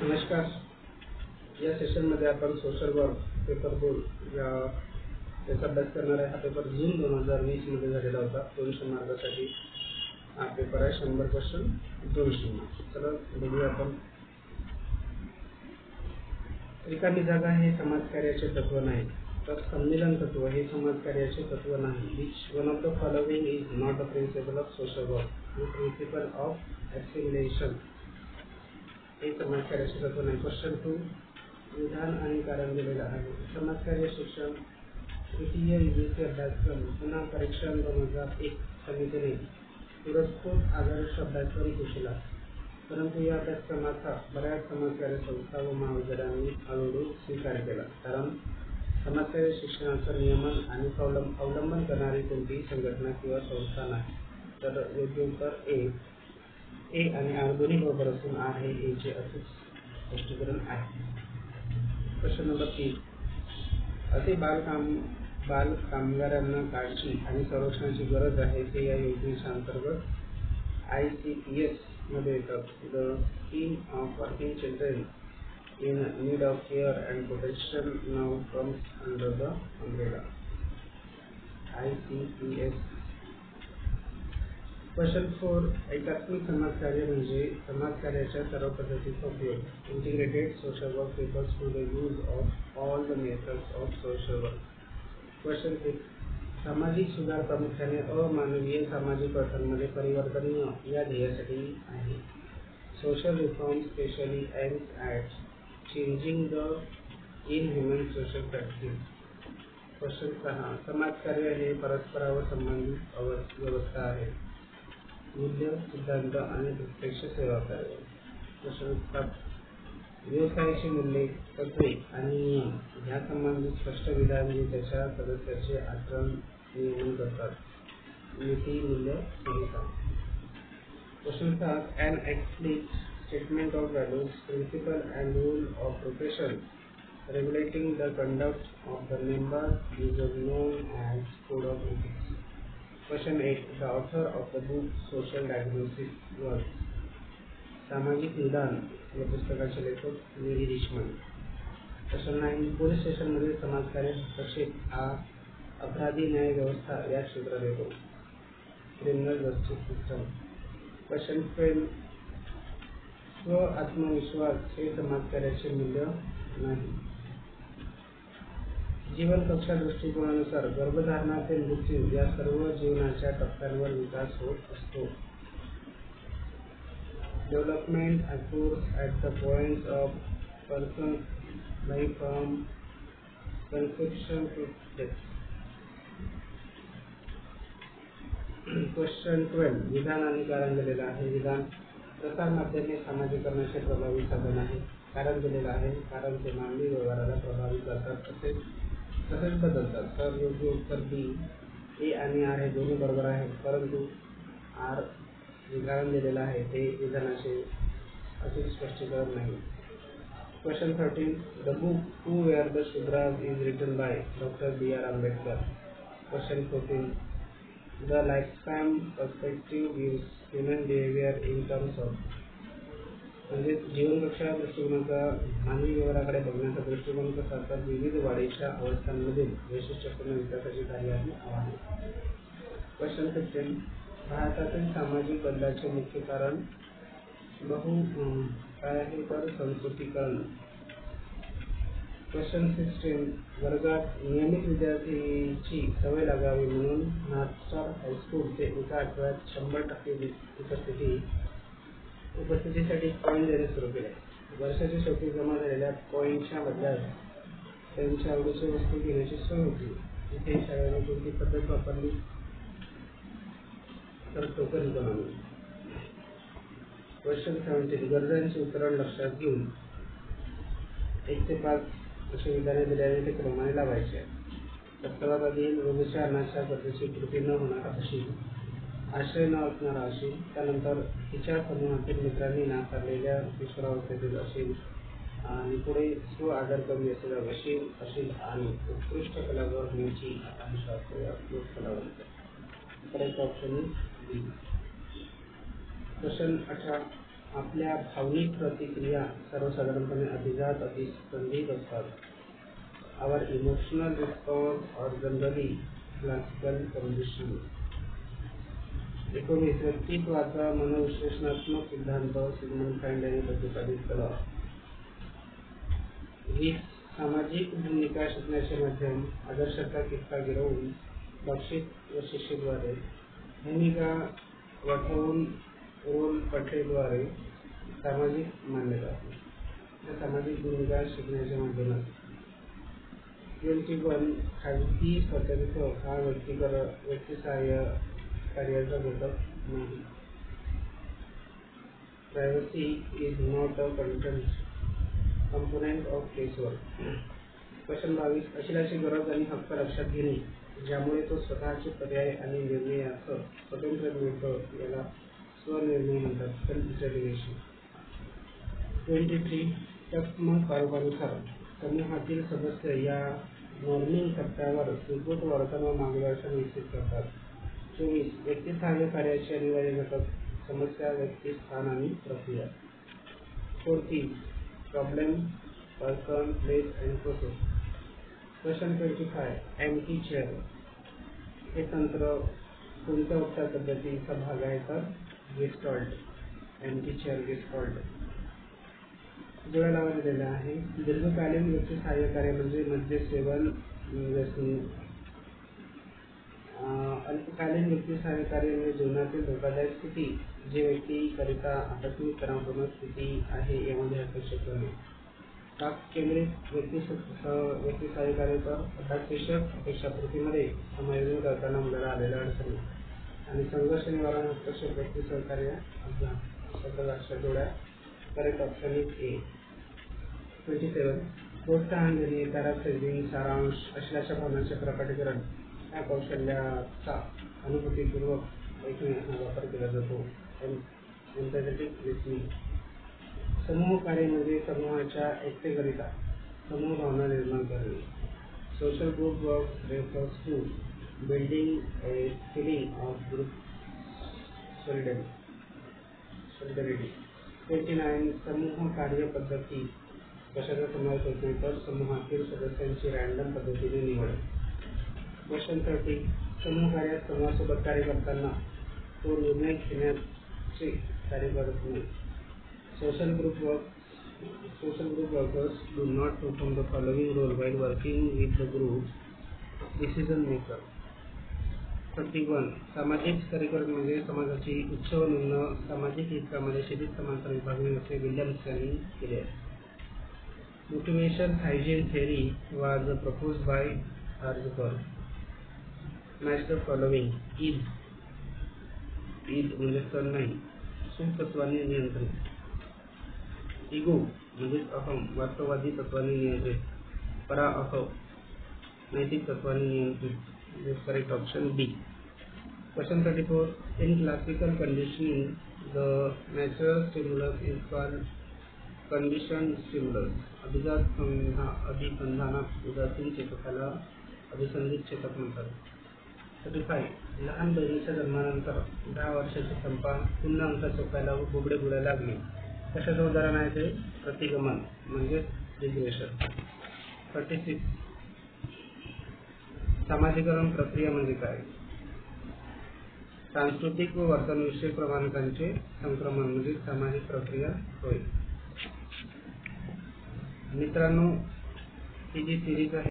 नमस्कार. या सेशनमध्ये आपण सोशल वर्क पेपर 2 या त्याचा अभ्यास करणार आहे. हा पेपर जून 2020 मध्ये झालेला होता. 200 मार्कासाठी हा पेपर आहे. 100 क्वेश्चन 200 मार्क्स. चला बघूया आपण. रिकामी जागा हे समाजकार्याचे तत्व नाही, तर संमेलन तत्व हे समाजकार्याचे तत्व नाही. Which one of the following is not a principle of social work. The principle of assimilation हे समाजकार्याचे तत्व नाही. क्वेश्चन 2 विधान आणि कारण दिलेलं आहे. समाजकार्य शिक्षण तृतीय युजीसी अभ्यासक्रम पुन्हा परीक्षण 2001 समितीने पुरस्कृत आदर्श अभ्यासक्रम घोषिला, परंतु या अभ्यासक्रमाचा बऱ्याच समाजकार्य संस्था व महाविद्यालयांनी हळूहळू स्वीकार केला, कारण समाजकार्य शिक्षणाचं नियमन आणि अवलंबन करणारी कोणतीही संघटना किंवा संस्था नाही. तर योग्य उत्तर ए आणि आर दोन्ही बरोबर असून आर हे एचे असे स्पष्टीकरण आहे. क्वेश्चन नंबर 3 असे बाल कामगारांना काळजी आणि संरक्षणाची गरज आहे ते या योजनेच्या अंतर्गत ICPS मध्ये येतात. The scheme of working children in need of care and protection now comes under the umbrella ICPS. Question 4 एकात्मिक समाजकार्य म्हणजे समाजकार्याच्या सर्व पद्धतीचा उपयोग. Integrated social work refers to the use of all the methods of social work. Question 6 सामाजिक सुधार प्रामुख्याने अमानवीय सामाजिक प्रथांमध्ये परिवर्तनीय या ध्येयासाठी आहे. Social reform specially AIIMS at changing the inhuman social practice. Question 6 समाजकार्य हे परस्परावर संबंधित व्यवस्था आहे. मूल्य, सिद्धांत आणि प्रत्यक्ष सेवा कार्य. क्वेश्चन 7 व्यवसायाची मूल्ये, तत्त्वे आणि नियम ह्या संबंधित स्पष्ट विधान जे त्याच्या सदस्याचे आचरण नियमन करतात. नीती मूल्य संहिता. Question 7 an explicit statement of values, principle and rule of profession regulating the conduct of the members is known as code of ethics. Question 8 the author of the book social diagnosis was. सामाजिक निदान या पुस्तकाचे लेखक मेरी Richman. Question 9 police स्टेशनमध्ये समाजकार्य हस्तक्षेप हा अपराधी न्याय व्यवस्था या क्षेत्रात येतो. Criminal justice system. क्वेश्चन 12 स्व आत्मविश्वास हे समाजकार्याचे मूल्य नाही. जीवन कक्षा दृष्टिकोनानुसार गर्भधारणा ते मृत्यू या सर्व जीवनाच्या टप्प्यांवर विकास होत असतो. Development occurs at the points of person's life from conception to death. Question 12 विधान आणि कारण दिलेलं आहे. विधान प्रसार माध्यमे सामाजिकरणाचे प्रभावी साधन आहे. कारण दिलेलं आहे. कारण ते मानवी व्यवहाराला प्रभावित करतात तसेच बदलतात. तर योग्य उत्तर बी. ए आणि आर हे दोन्ही बरोबर आहे, परंतु आर कारण दिलेलं आहे ते विधानाचे असे स्पष्टीकरण नाही. Question 13 the book who were the Shudras is written by doctor B.R. Ambedkar. Question 14 the lifespan perspective gives human behaviour in terms of. म्हणजे जीवनकक्षा दृष्टिकोनाचा मानवी व्यवहाराकडे बघण्याचा दृष्टिकोन कसा, तर विविध वाढीच्या अवस्थांमधील वैशिष्ट्यपूर्ण विकासाची कार्य आणि आव्हाने. क्वेश्चन 15 भारतातील सामाजिक बदलाचे मुख्य कारण काय आहे, तर संस्कृतीकरण. क्वेश्चन 16 वर्गात नियमित विद्यार्थीची सवय लागावी म्हणून नॉर्थ स्टार हायस्कूलचे एका आठवड्यात 100% उपस्थितीसाठी कॉईन देणे सुरू केले. वर्षाच्या शेवटी जमा झालेल्या कॉईनच्या बदल्यात त्यांच्या आवडीची वस्तू घेण्याची सोय होती. इथे शाळेने कोणती पद्धत वापरली, तर टोकन इकॉनॉमी. क्वेश्चन 17 गरजांचे वितरण लक्षात घेऊन 1 ते 5 असे विधाने दिल्याने ते क्रमाने लावायचे. तर सर्वात आधी रोजच्या अन्नाच्या गरजेची पूर्ती न होणारा अशी, आश्रय न असणारा अशी, त्यानंतर तिच्या समूहातील मित्रांनी नाकारलेल्या किशोरावस्थेतील अशी, आणि पुढे स्व आदर कमी असलेला अशी आणि उत्कृष्ट कलाकार होण्याची आकांक्षा असलेल्या कलावंत. Correct option b. क्वेश्चन 18 आपल्या भावनिक प्रतिक्रिया सर्वसाधारणपणे अभिजात अतिसंधित असतात. Our emotional response are generally classical conditions. 19 व्यक्तित्वाचा मनोविश्लेषणात्मक सिद्धांत सिग्मंड फ्राइड यांनी प्रतिपादित केला. 20 सामाजिक भूमिका शिकण्याचे माध्यम आदर्शाचा किस्सा गिरवून बक्षीस व शिष्यद्वारे भूमिका वठवून रोल पठेद्वारे सामाजिक मान्यता सामाजिक भूमिका शिकण्याचे माध्यम. 21 खाजगी स्वतंत्र हा व्यक्तिसहाय्य कार्याचा घटक नाही. Privacy is not a component of casework. Question 22 अशिलाची गरज आणि हक्क लक्षात घेणे ज्यामुळे तो स्वतःचे पर्याय आणि निर्णयाचं स्वतंत्र मिळतं याला स्वनिर्णय म्हणतात. Self determination. 23 टकमक प्रारूपानुसार समूहातील सदस्य या नॉर्मिंग टप्प्यावर स्वीकृत वर्तन व मार्गदर्शन विकसित करतात. 24 व्यक्तिसहाय्य कार्याचे अनिवार्य घटक समस्या, व्यक्ती, स्थान आणि प्रक्रिया. 40 problem, person, place and process. Question 25 empty chair हे तंत्र कोणत्या उपचार पद्धतीचा भाग आहे तर गेस्टाल्ट. Empty chair gestalt. जोड्या लावलेल्या आहे. दीर्घकालीन व्यक्तिसहाय्य कार्य म्हणजे मद्यसेवन, व्यसनी. अल्पकालीन व्यक्तिसहाय्य कार्य म्हणजे जीवनातील धोकादायक स्थिती जे व्यक्तीकरिता आकस्मिक तणावपूर्ण स्थिती आहे यामध्ये हस्तक्षेप करणे. ताक केंद्रित व्यक्तिसहाय्य कार्य तर हताशेषक अपेक्षापूर्तीमध्ये समायोजन करताना मुलाला आलेल्या अडचणी आणि संघर्ष निवारण हस्तक्षेप व्यक्ती सहकार्य अभ्यास. शब्द जोड्या. Correct option is a. 27 प्रोत्साहन देणे, पॅराफ्रेझिंग, सारांश, अश्लील भावनांचे प्रकटीकरण या कौशल्याचा अनुभूतीपूर्वक ऐकणे हा वापर केला जातो. Empathetic listening. समूह कार्य म्हणजे समूहाच्या एकतेकरिता समूह भावना निर्माण करणे. Social group work refers to building a feeling of group solidarity. 29 समूह कार्य पद्धती कशाचा समावेश होतो तर समूहातील सदस्यांची रँडम पद्धतीने निवड. क्वेश्चन 30 समूह कार्यात समूहासोबत कार्य करताना तो निर्णय घेण्याचे कार्य करत नाही. Social group workers do not perform the following role while working with the group decision maker. 31 सामाजिक स्तरीकरण म्हणजे समाजाची उच्च व निम्न सामाजिक हितामध्ये क्षैतिज समांतर विभागणी असे विल्यम्स यांनी केले आहे. Motivation hygiene theory was proposed by Harshberg. Match the following. Eid म्हणजे सण नाही. सुख तत्वांनी नियंत्रित. इगो म्हणजे अहम वास्तववादी तत्वांनी नियंत्रित. पराअह नैतिक तत्वांनी नियंत्रित. Correct option b. Question 34 in classical conditioning the natural stimulus is called conditioned stimulus. अभिजात अभिसंधानात उदासीन चेतकाला अभिसंधित चेतक म्हणतात. 35 लहान बहिणीच्या जन्मानंतर 10 वर्षाची चंपा पुन्हा अंक चोखायला व बुबडे बोलायला लागले. कशाचं उदाहरण आहे ते प्रतिगमन म्हणजेच रिग्रेशन. 36 सामाजिकरण प्रक्रिया म्हणजे काय. सांस्कृतिक व वर्तनविषयक प्रमाणकांचे संक्रमण म्हणजे सामाजिक प्रक्रिया होय. मित्रांनो ही जी सिरीज आहे